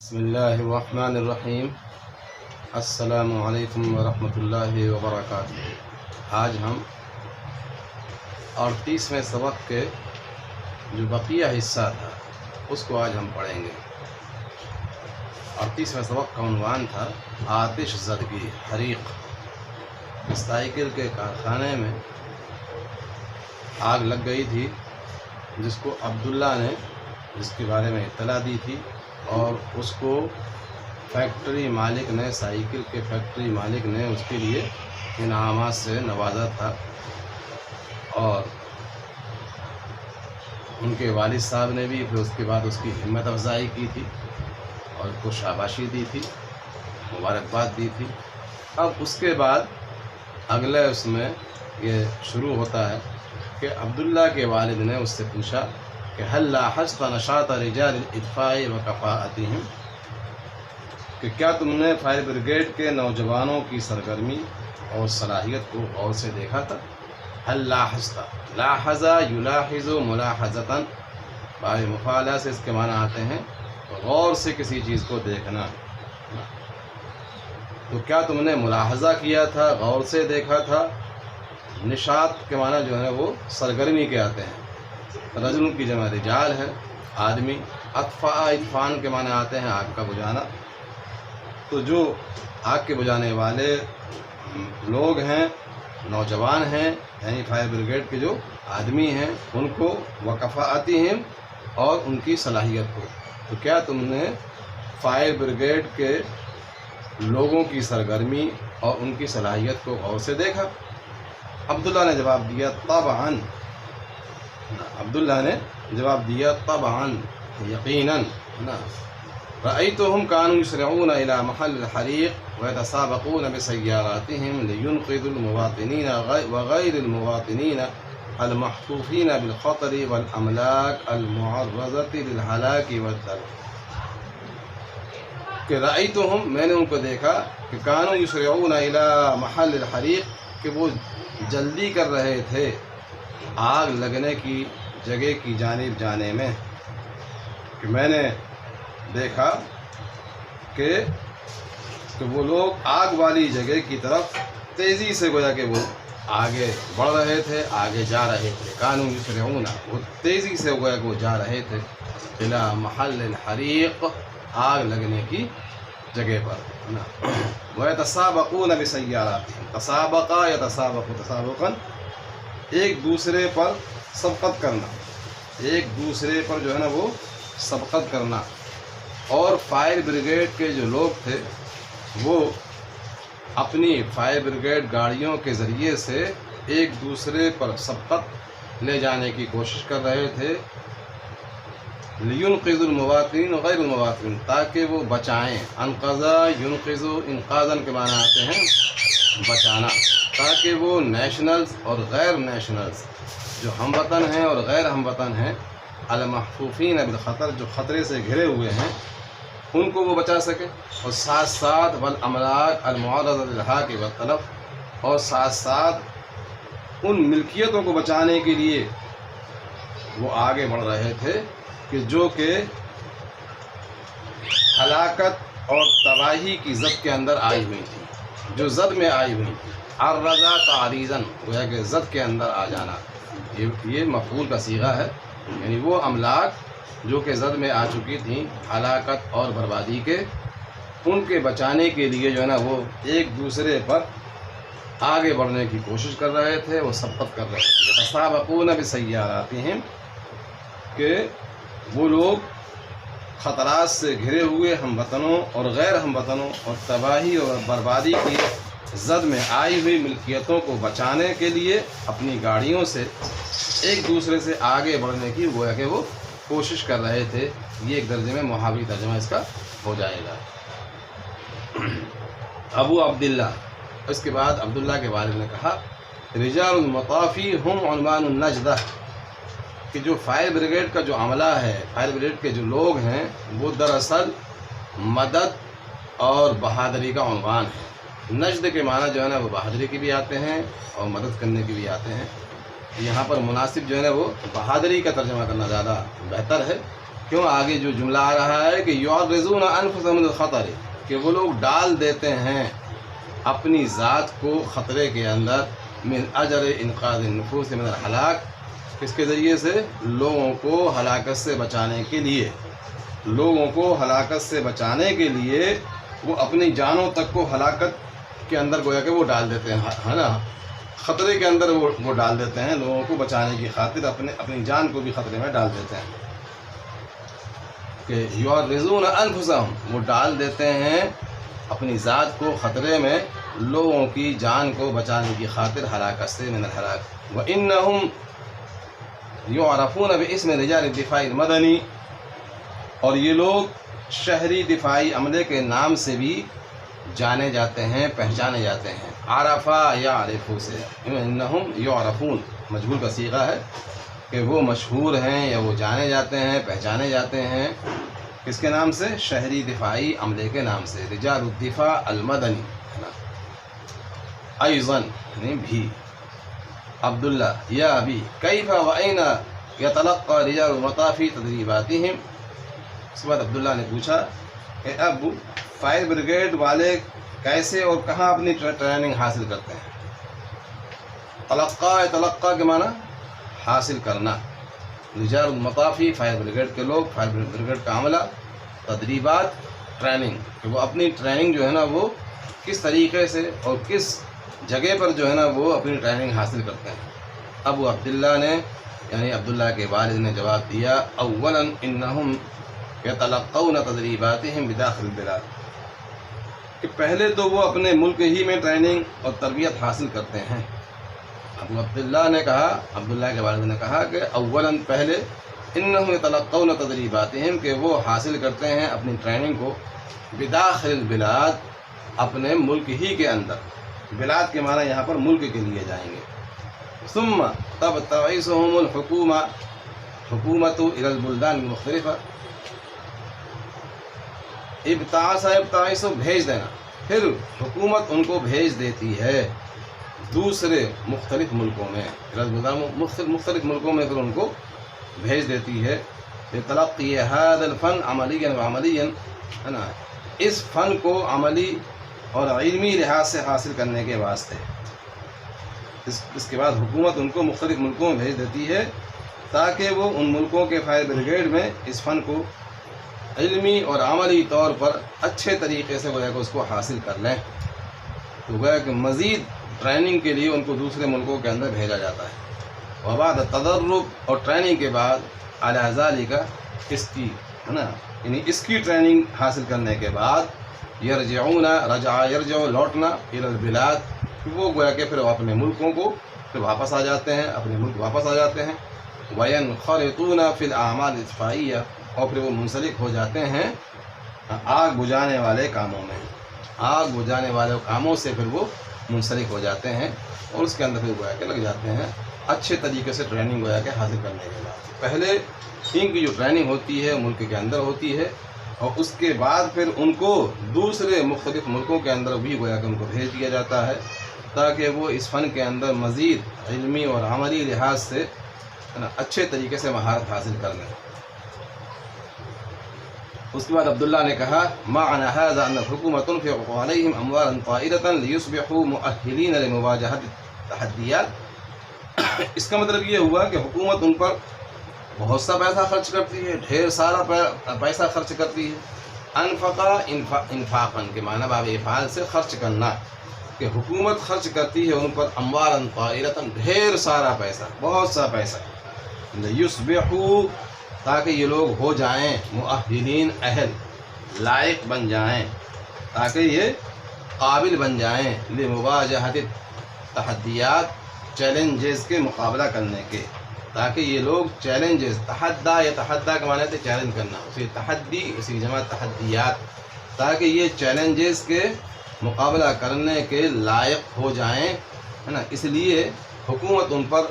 بسم اللہ الرحمن الرحیم۔ السلام علیکم ورحمۃ اللہ وبرکاتہ۔ آج ہم 38ویں سبق کے جو بقیہ حصہ تھا اس کو آج ہم پڑھیں گے۔ 38ویں سبق کا عنوان تھا آتش زدگی، حریق۔ سائیکل کے کارخانے میں آگ لگ گئی تھی جس کو عبداللہ نے جس کے بارے میں اطلاع دی تھی، اور اس کو فیکٹری مالک نے، سائیکل کے فیکٹری مالک نے اس کے لیے انعامات سے نوازا تھا، اور ان کے والد صاحب نے بھی پھر اس کے بعد اس کی ہمت افزائی کی تھی اور اس کو شاباشی دی تھی، مبارکباد دی تھی۔ اب اس کے بعد اگلے اس میں یہ شروع ہوتا ہے کہ عبداللہ کے والد نے اس سے پوچھا کہ هل لاحظت نشاط رجال الاطفاء وکفاءتهم، کہ کیا تم نے فائر بریگیڈ کے نوجوانوں کی سرگرمی اور صلاحیت کو غور سے دیکھا تھا؟ هل لاحظت، لاحظ یلاحظ ملاحظتا، بارے مفعلہ سے اس کے معنی آتے ہیں غور سے کسی چیز کو دیکھنا۔ تو کیا تم نے ملاحظہ کیا تھا، غور سے دیکھا تھا؟ نشاط کے معنی جو ہے وہ سرگرمی کے آتے ہیں، رجل کی جمع رجال ہے، آدمی۔ اطفاء، اطفان کے معنی آتے ہیں آگ کا بجھانا۔ تو جو آگ کے بجھانے والے لوگ ہیں، نوجوان ہیں، یعنی فائر بریگیڈ کے جو آدمی ہیں ان کو، وکفاءتہم، اور ان کی صلاحیت کو۔ تو کیا تم نے فائر بریگیڈ کے لوگوں کی سرگرمی اور ان کی صلاحیت کو غور سے دیکھا؟ عبداللہ نے جواب دیا طبعاً، عبداللہ نے جواب دیا طبعاً، یقیناً۔ رأيتهم كانوا يسرعون إلى محل الحريق ويتسابقون بسياراتهم لينقذوا المواطنين وغير المواطنين المحفوفين بالخطر والأملاك المعرضة للهلاك والتلف۔ کہ رأيتهم، میں نے ان کو دیکھا کہ كانوا يسرعون إلى محل الحريق، کہ وہ جلدی کر رہے تھے آگ لگنے کی جگہ کی جانب جانے میں۔ کہ میں نے دیکھا کہ وہ لوگ آگ والی جگہ کی طرف تیزی سے گویا کہ وہ آگے بڑھ رہے تھے، آگے جا رہے تھے۔ کانوا یسرعون، وہ تیزی سے گویا کہ وہ جا رہے تھے الی محل الحریق، آگ لگنے کی جگہ پر۔ ویتسابقون بسیاراتہم، تسابقا یتسابق تسابقا، ایک دوسرے پر سبقت کرنا، ایک دوسرے پر جو ہے نا وہ سبقت کرنا۔ اور فائر بریگیڈ کے جو لوگ تھے وہ اپنی فائر بریگیڈ گاڑیوں کے ذریعے سے ایک دوسرے پر سبقت لے جانے کی کوشش کر رہے تھے، لینقذ المواطنین وغیر المواطنین، تاکہ وہ بچائیں۔ انقذا ینقذ، انقاذا کے معنی آتے ہیں بچانا، تاکہ وہ نیشنلز اور غیر نیشنلز، جو ہم وطن ہیں اور غیر ہم وطن ہیں، المحفوفین بالخطر، جو خطرے سے گھرے ہوئے ہیں، ان کو وہ بچا سکے۔ اور ساتھ ساتھ والاملاک المعرضۃ للہلاک والتلف، اور ساتھ ساتھ ان ملکیتوں کو بچانے کے لیے وہ آگے بڑھ رہے تھے کہ جو کہ ہلاکت اور تباہی کی زد کے اندر آئی ہوئی تھی، جو زد میں آئی ہوئی تھی۔ عرضا تعریضاً، گویا کہ زد کے اندر آ جانا، یہ مفعول کا صیغہ ہے، یعنی وہ املاک جو کہ زد میں آ چکی تھیں ہلاکت اور بربادی کے، ان کے بچانے کے لیے جو ہے نا وہ ایک دوسرے پر آگے بڑھنے کی کوشش کر رہے تھے، وہ سبقت کر رہے تھے۔ یتسابقون بسیاراتہم، کہ وہ لوگ خطرات سے گھرے ہوئے ہم وطنوں اور غیر ہم وطنوں اور تباہی اور بربادی کی زد میں آئی ہوئی ملکیتوں کو بچانے کے لیے اپنی گاڑیوں سے ایک دوسرے سے آگے بڑھنے کی گویا کہ وہ کوشش کر رہے تھے۔ یہ ایک درجے میں محاوری ترجمہ اس کا ہو جائے گا۔ ابو عبداللہ، اس کے بعد عبداللہ کے والد نے کہا رجال المطافی ہم عنوان النجدہ، کہ جو فائر بریگیڈ کا جو عملہ ہے، فائر بریگیڈ کے جو لوگ ہیں، وہ دراصل مدد اور بہادری کا عنوان ہے۔ نجد کے معنی جو ہے نا وہ بہادری کی بھی آتے ہیں اور مدد کرنے کی بھی آتے ہیں۔ یہاں پر مناسب جو ہے نا وہ بہادری کا ترجمہ کرنا زیادہ بہتر ہے، کیوں آگے جو جملہ آ رہا ہے کہ یعرضون انفسهم من الخطر، کہ وہ لوگ ڈال دیتے ہیں اپنی ذات کو خطرے کے اندر، من اجر انقاذ النفوس من الہلاک، اس کے ذریعے سے لوگوں کو ہلاکت سے بچانے کے لیے، لوگوں کو ہلاکت سے بچانے کے لیے وہ اپنی جانوں تک کو ہلاکت کے اندر گویا کہ وہ ڈال دیتے ہیں، ہے نا، خطرے کے اندر وہ ڈال دیتے ہیں، لوگوں کو بچانے کی خاطر اپنی جان کو بھی خطرے میں ڈال دیتے ہیں کہ یعرضون انفسهم، وہ ڈال دیتے ہیں اپنی ذات کو خطرے میں لوگوں کی جان کو بچانے کی خاطر ہلاکت سے، من الہلاک۔ وَإِنَّهُمْ يُعْرَفُونَ بِاسْمِ رِجَالِ الدِّفَاعِ الْمَدَنِي، اور یہ لوگ شہری دفاعی عملے کے نام سے بھی جانے جاتے ہیں، پہچانے جاتے ہیں۔ عرفا یا عارفو سے، انہم یعرفون مجہول کا صیغہ ہے کہ وہ مشہور ہیں یا وہ جانے جاتے ہیں، پہچانے جاتے ہیں، کس کے نام سے؟ شہری دفاعی عملے کے نام سے، رجال الدفاع المدنی، ہے نا۔ ایضاً یعنی بھی، عبداللہ یا ابی کیف و این یتلقى رجال المطاف تدریباتہم، اس کے بعد عبداللہ نے پوچھا کہ اب فائر بریگیڈ والے کیسے اور کہاں اپنی ٹریننگ حاصل کرتے ہیں؟ تلقا کے معنی حاصل کرنا، رجال المطافی فائر بریگیڈ کے لوگ، فائر بریگیڈ کا عملہ، تدریبات ٹریننگ، کہ وہ اپنی ٹریننگ جو ہے نا وہ کس طریقے سے اور کس جگہ پر جو ہے نا وہ اپنی ٹریننگ حاصل کرتے ہیں۔ ابو عبداللہ نے یعنی عبداللہ کے والد نے جواب دیا، اولا انہم یتلقون تدریباتہم بداخل البلاد، کہ پہلے تو وہ اپنے ملک ہی میں ٹریننگ اور تربیت حاصل کرتے ہیں۔ ابو عبداللہ نے کہا، عبداللہ کے والد نے کہا کہ اولا پہلے انہم یتلقون تدریباتہم، کہ وہ حاصل کرتے ہیں اپنی ٹریننگ کو بداخل البلاد، اپنے ملک ہی کے اندر، بلاد کے معنی یہاں پر ملک کے لیے جائیں گے۔ ثم تب تبعثہم الحکومہ، حکومت الی البلدان المختلفہ، ابتعاث بھیج دینا، پھر حکومت ان کو بھیج دیتی ہے دوسرے مختلف ملکوں میں، مختلف ملکوں میں پھر ان کو بھیج دیتی ہے، تلقی هذا الفن عملیاً وعملیاً، ہے نا، اس فن کو عملی اور علمی لحاظ سے حاصل کرنے کے واسطے۔ اس کے بعد حکومت ان کو مختلف ملکوں میں بھیج دیتی ہے تاکہ وہ ان ملکوں کے فائر بریگیڈ میں اس فن کو علمی اور عملی طور پر اچھے طریقے سے گویا کہ اس کو حاصل کر لیں، تو گویا کہ مزید ٹریننگ کے لیے ان کو دوسرے ملکوں کے اندر بھیجا جاتا ہے۔ وبعد تدرب، اور ٹریننگ کے بعد، علی ذالک، اس کی، ہے نا، یعنی اس کی ٹریننگ حاصل کرنے کے بعد، یرجعون، یرجع لوٹنا، الی البلاد، وہ گویا کہ پھر اپنے ملکوں کو پھر واپس آ جاتے ہیں، اپنے ملک واپس آ جاتے ہیں۔ وینخرطون فی الاعمال الاطفائیہ، اور پھر وہ منسلک ہو جاتے ہیں آگ بجھانے والے کاموں میں، آگ بجھانے والے کاموں سے پھر وہ منسلک ہو جاتے ہیں اور اس کے اندر پھر گویا کہ لگ جاتے ہیں اچھے طریقے سے ٹریننگ گویا کہ حاصل کرنے کے بعد۔ پہلے ان کی جو ٹریننگ ہوتی ہے ملک کے اندر ہوتی ہے، اور اس کے بعد پھر ان کو دوسرے مختلف ملکوں کے اندر بھی گویا کہ ان کو بھیج دیا جاتا ہے تاکہ وہ اس فن کے اندر مزید علمی اور عملی لحاظ سے، ہے نا، اچھے طریقے سے مہارت حاصل کر لیں۔ اس کے بعد عبداللہ نے کہا، معنی هذا ان الحکومۃ تنفق علیہم اموالا طائلۃ لیصبحوا مؤہلین لمواجہۃ التحدیات، اس کا مطلب یہ ہوا کہ حکومت ان پر بہت سا پیسہ خرچ کرتی ہے، ڈھیر سارا پیسہ خرچ کرتی ہے۔ انفقا انفاقاً کے معنی باب افعال سے خرچ کرنا، کہ حکومت خرچ کرتی ہے ان پر اموالا طائلۃ، ڈھیر سارا پیسہ، بہت سا پیسہ، لیصبحوا، تاکہ یہ لوگ ہو جائیں مؤہلین، اہل، لائق بن جائیں، تاکہ یہ قابل بن جائیں لمواجہۃ تحدیات، چیلنجز کے مقابلہ کرنے کے، تاکہ یہ لوگ چیلنجز، تحدہ یا تحدہ کے معنی تھے چیلنج کرنا، اسی تحدی، اسی جمع تحدیات، تاکہ یہ چیلنجز کے مقابلہ کرنے کے لائق ہو جائیں، ہے نا۔ اس لیے حکومت ان پر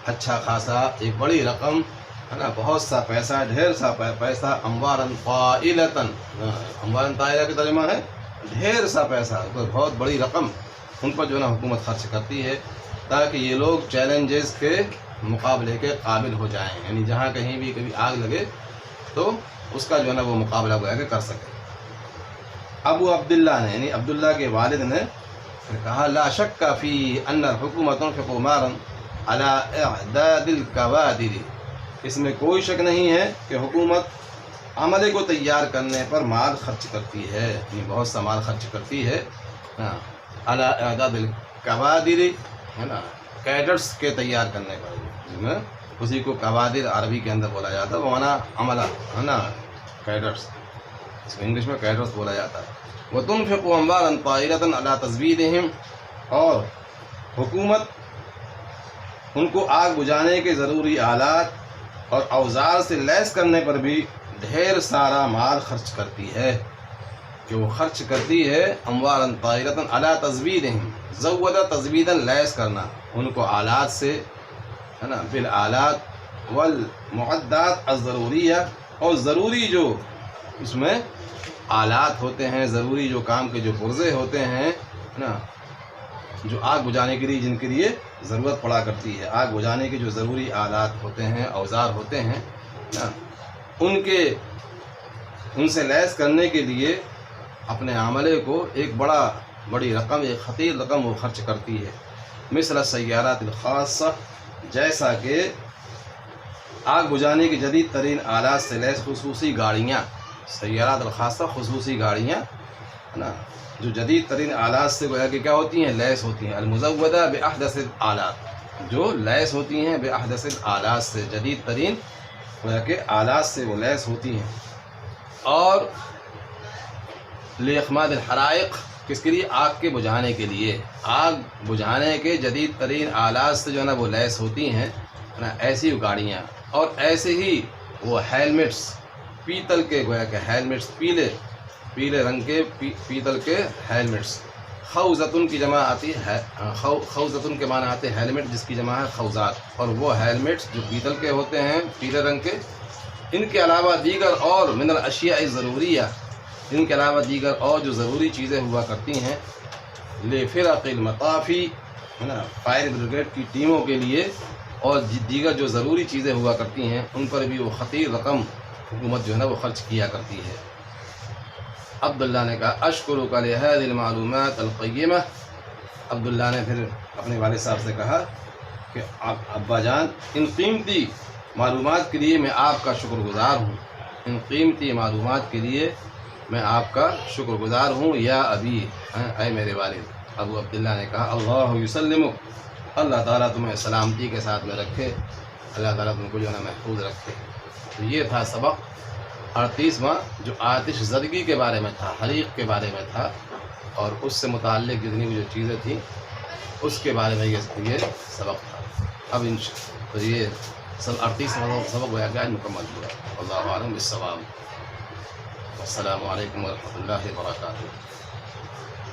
اچھا خاصا ایک بڑی رقم، ہے نا، بہت سا پیسہ، ڈھیر سا پیسہ، اموالاً طائلۃ، اموالاً طائلہ کا ترجمہ ہے ڈھیر سا پیسہ، بہت بڑی رقم ان پر جو ہے نا حکومت خرچ کرتی ہے تاکہ یہ لوگ چیلنجز کے مقابلے کے قابل ہو جائیں، یعنی جہاں کہیں بھی کبھی آگ لگے تو اس کا جو ہے نا وہ مقابلہ گویا کہ کر سکے۔ ابو عبداللہ نے یعنی عبداللہ کے والد نے پھر کہا لا شک فی ان الحکومت تنفق مالا علی اعداد الکوادر، اس میں کوئی شک نہیں ہے کہ حکومت عملے کو تیار کرنے پر مال خرچ کرتی ہے، یعنی بہت سا مال خرچ کرتی ہے علی اعداد الکوادر، ہے نا، کیڈرس کے تیار کرنے پر، اسی کو کوادر عربی کے اندر بولا جاتا ہے، وہ مانا عملہ، ہے نا، کیڈرس، اس کو انگلش میں کیڈرس بولا جاتا ہے۔ وَتُنْفِقُ أَمْوَالًا طَائِرَةً عَلَىٰ تَزْوِيدِهِمْ، اور حکومت ان کو آگ بجھانے کے ضروری آلات اور اوزار سے لیس کرنے پر بھی ڈھیر سارا مال خرچ کرتی ہے، کہ وہ خرچ کرتی ہے اموالاً طائرۃ علی تزویدہم، زودہ تزویداً لیس کرنا ان کو آلات سے، ہے نا، بالآلات والمعدات الضروریہ، اور ضروری جو اس میں آلات ہوتے ہیں، ضروری جو کام کے جو پرزے ہوتے ہیں، ہے نا، جو آگ بجھانے کے لیے جن کے لیے ضرورت پڑا کرتی ہے، آگ بجھانے کے جو ضروری آلات ہوتے ہیں، اوزار ہوتے ہیں نا، ان سے لیس کرنے کے لیے اپنے عملے کو ایک بڑی رقم، ایک خطیر رقم وہ خرچ کرتی ہے۔ مثل سیارات الخاصہ، جیسا کہ آگ بجھانے کی جدید ترین آلات سے لیس خصوصی گاڑیاں، سیارات الخاصہ خصوصی گاڑیاں، ہے نا، جو جدید ترین آلات سے گویا کہ کیا ہوتی ہیں، لیس ہوتی ہیں، المزودہ باحدث الآلات، جو لیس ہوتی ہیں باحدث الآلات سے، جدید ترین گویا کہ آلات سے وہ لیس ہوتی ہیں۔ اور لاخماد الحرائق، کس کے لیے؟ آگ کے بجھانے کے لیے، آگ بجھانے کے جدید ترین آلات سے جو ہے نا وہ لیس ہوتی ہیں، ہے نا، ایسی گاڑیاں، اور ایسے ہی وہ ہیلمٹس، پیتل کے گویا کہ ہیلمٹس، پیلے رنگ کے پیتل کے ہیلمٹس، خوذتن کی جمع آتی ہے، خوذتن کے معنی آتے ہیں ہیلمٹ، جس کی جمع ہے خوذات، اور وہ ہیلمٹس جو پیتل کے ہوتے ہیں، پیلے رنگ کے، ان کے علاوہ دیگر اور من الاشیاء ضروریہ، ان کے علاوہ دیگر اور جو ضروری چیزیں ہوا کرتی ہیں، لفرق المطافی، ہے نا، فائر بریگیڈ کی ٹیموں کے لیے، اور دیگر جو ضروری چیزیں ہوا کرتی ہیں ان پر بھی وہ خطیر رقم حکومت جو ہے نا وہ خرچ کیا کرتی ہے۔ عبداللہ نے کہا اشکرک لہذه المعلومات القیمہ، عبداللہ نے پھر اپنے والد صاحب سے کہا کہ ابا جان، ان قیمتی معلومات کے لیے میں آپ کا شکر گزار ہوں، ان قیمتی معلومات کے لیے میں آپ کا شکر گزار ہوں، یا ابی، اے میرے والد۔ ابو عبداللہ نے کہا اللہ یسلمک، اللہ تعالیٰ تمہیں سلامتی کے ساتھ میں رکھے، اللہ تعالیٰ تم کو جو ہے نا محفوظ رکھے۔ تو یہ تھا سبق 38واں، جو آتش زدگی کے بارے میں تھا، حریق کے بارے میں تھا، اور اس سے متعلق جتنی بھی جو چیزیں تھیں اس کے بارے میں یہ سبق تھا۔ اب تو یہ 38واں سبق گویا کہ آج مکمل ہوا۔ اللہ عالم بالصواب۔ السلام علیکم ورحمۃ اللہ وبرکاتہ۔